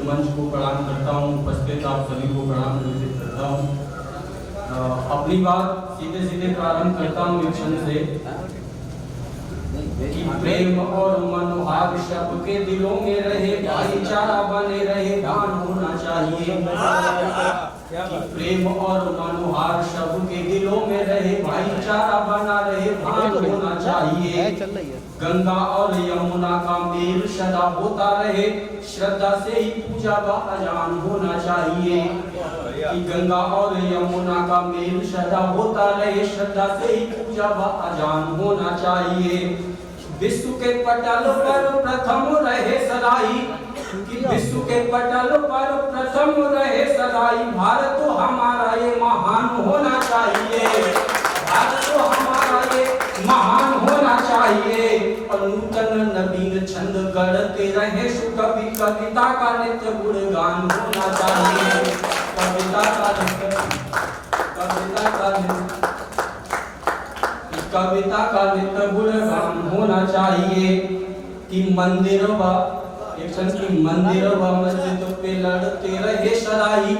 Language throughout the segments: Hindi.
मंच को प्रणाम करता हूँ, उपस्थित आप सभी को प्रणाम निवेदित करता हूँ। अपनी बात सीधे सीधे प्रारंभ करता हूँ एक क्षण से कि प्रेम और मनोभाव सबके दिलों में रहे, भाईचारा बने रहे, दान होना चाहिए। कि प्रेम और मनोभाव सबके दिलों में रहे, भाईचारा बना रहे, दान होना चाहिए। गंगा और यमुना का मेल सदा होता रहे, श्रद्धा से ही पूजा व अजान होना चाहिए। कि गंगा और यमुना का मेल सदा होता रहे, श्रद्धा से ही पूजा व अजान होना चाहिए। विश्व के पटल पर प्रथम रहे सदाई, कि विश्व के पटल पर प्रथम रहे सदाई, भारत तो हमारा ये महान होना चाहिए, भारत तो हमारा ये महान होना चाहिए। और नूतन नवीन छंद गढ़ते रहे, सुकवि कविता का नित्य गुणगान होना चाहिए, कविता का नित्य गुणगान होना चाहिए। कि मंदिर व मस्जिद पे लड़ते रहे सदाई,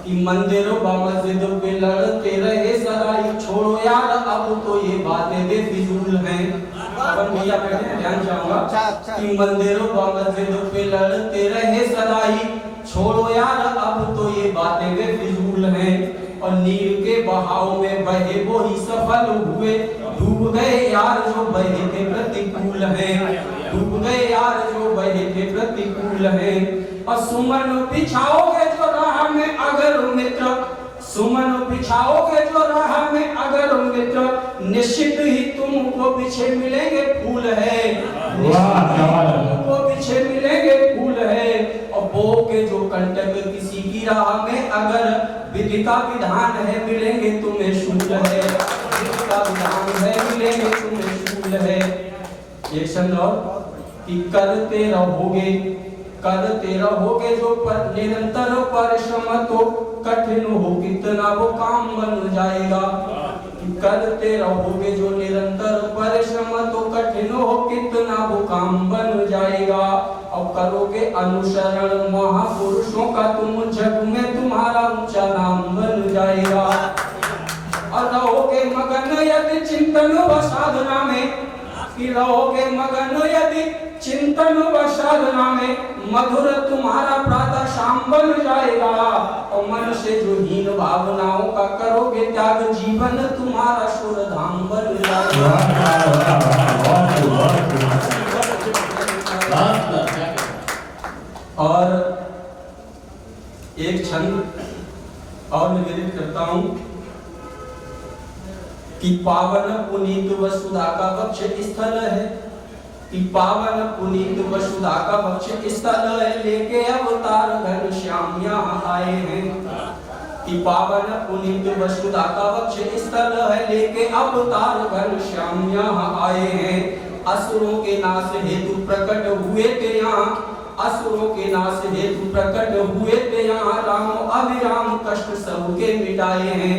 कि मंदिर व मस्जिद पे लड़ते रहे सदाई, छोड़ो यार अब तो ये बातें बेफिजूल हैं। अपन भैया बैठे हैं, ध्यान चाहूंगा। कि मंदिर व मस्जिद पे लड़ते रहे सदाई, छोड़ो यार अब तो ये बातें बेफिजूल हैं। और नीर के बहाव में बहे वो ही सफल हुए, डूब गए यार जो बहे थे प्रतिकूल हैं, डूब गए यार जो बहे थे प्रतिकूल हैं। और सुमन बिछाओगे जो राह में अगर मित्र, सुमन बिछाओगे जो राह में अगर मित्र, निश्चित ही तुमको पीछे मिलेंगे फूल है, तुमको पीछे मिलेंगे फूल है। और बो के जो कंटक किसी की राह में अगर, विधि का विधान है मिलेंगे तुम्हें शूल है, विधि का विधान है मिलेंगे तुम्हें शूल है। एक शब्द और कि करते रहोगे जो पर निरंतर परिश्रम, तो कठिन हो कितना वो काम बन जाएगा। करते रहोगे जो निरंतर परिश्रम, तो कठिन हो कितना वो काम बन जाएगा। और करोगे अनुसरण महापुरुषों का, तुम जग में तुम्हारा ऊंचा नाम बन जाएगा। और रहोगे मगन यदि चिंतन व साधना में, कि रहोगे मगन यदि चिंतन व साधना में, मधुर तुम्हारा प्रातः शाम बन जाएगा। और मन से जो हीन भावनाओं का करोगे त्याग, जीवन तुम्हारा सुर धाम बन जाएगा। और एक छंद और निवेदित करता हूं कि पावन पुनीत वसुधा का वक्ष स्थल है, कि पावन पुनीत वसुधा का वक्ष स्थल है, लेके अवतार घनश्याम यहाँ आए हैं। कि पावन पुनीत वसुधा का वक्ष स्थल है, लेके अवतार घनश्याम यहाँ आए हैं। असुरों के नाश हेतु प्रकट हुए थे यहाँ, असुरों के नाश हेतु प्रकट हुए थे यहाँ। राम अभिराम कष्ट सबके मिटाए हैं,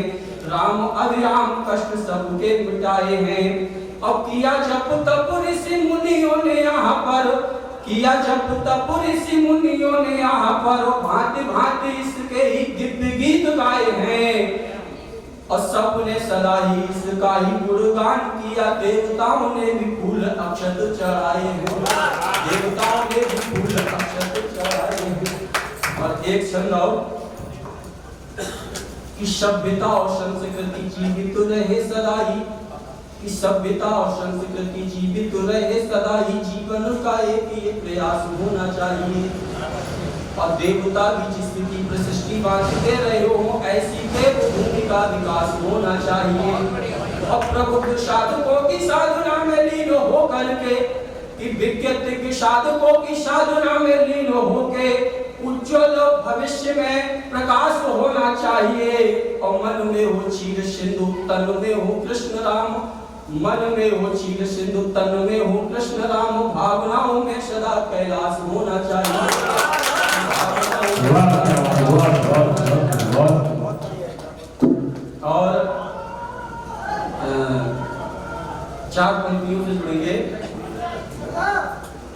राम अभिराम कष्ट सबके मिटाए हैं। अब किया जप तप ऋषि मुनियों ने यहाँ पर, किया जप तप ऋषि मुनियों ने यहाँ पर, भांति भांति इसके ही दिव्य गीत गाए हैं। और सबने सदा ही इसका ही गुणगान किया, देवताओं ने भी फूल अक्षत चढ़ाए हैं, देवताओं ने भी फूल अक्षत चढ़ाए हैं। और एक छंद और कि सभ्यता और संस्कृति जीवित रहे सदा ही, कि सभ्यता और संस्कृति जीवित रहे सदा ही, जीवन का एक ये प्रयास होना चाहिए। और देवता भी जिसकी प्रशिष्टि बांटते रहे हो, ऐसी देवभूमि का विकास होना चाहिए। और प्रबुद्ध साधकों की साधना में लीन हो करके, कि विज्ञत साधकों की साधना में लीन होके, उज्जवल भविष्य में प्रकाश होना चाहिए। और मन में हो क्षीर सिंधु, तन में हो कृष्ण राम, मन में हो क्षीर सिंधु, तन में हो कृष्ण राम, भावनाओं में सदा कैलाश होना चाहिए। और चार पंक्तियों से जुड़ेंगे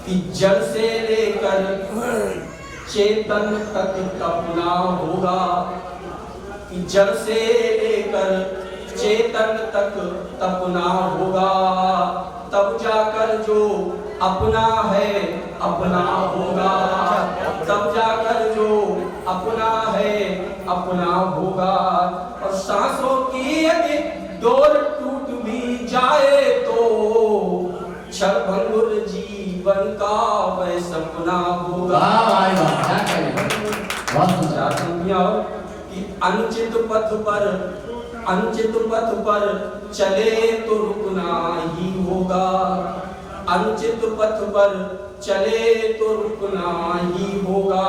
कि जल से लेकर चेतन तक तपना होगा, कि जड़ से लेकर चेतन तक तपना होगा, तब जाकर जो अपना है अपना होगा, तब जाकर जो अपना है अपना होगा। और सांसों की यदि डोर टूट भी जाए तो क्षणभंगुर जीवन का वह सपना होगा। कि अनुचित पथ पर चले तो रुकना ही होगा, अनुचित पथ पर चले तो रुकना ही होगा,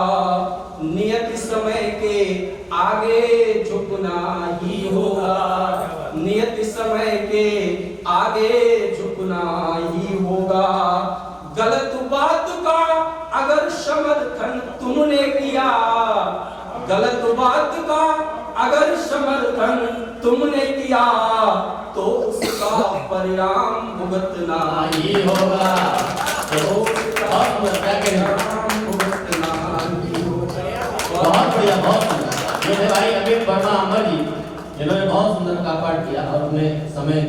नियत समय के आगे झुकना ही होगा, नियत समय के आगे झुकना ही होगा। गलत बात का अगर समर्थन तुमने किया, गलत बात का अगर समर्थन तुमने किया, तो उसका परिणाम भुगतना ही होगा, तो उसका परिणाम भुगतना ही होगा। बहुत बढ़िया, बहुत सुंदर। ये भाई अमित वर्मा अमर जी, जिन्होंने बहुत सुंदर का पाठ किया और उन्हें समय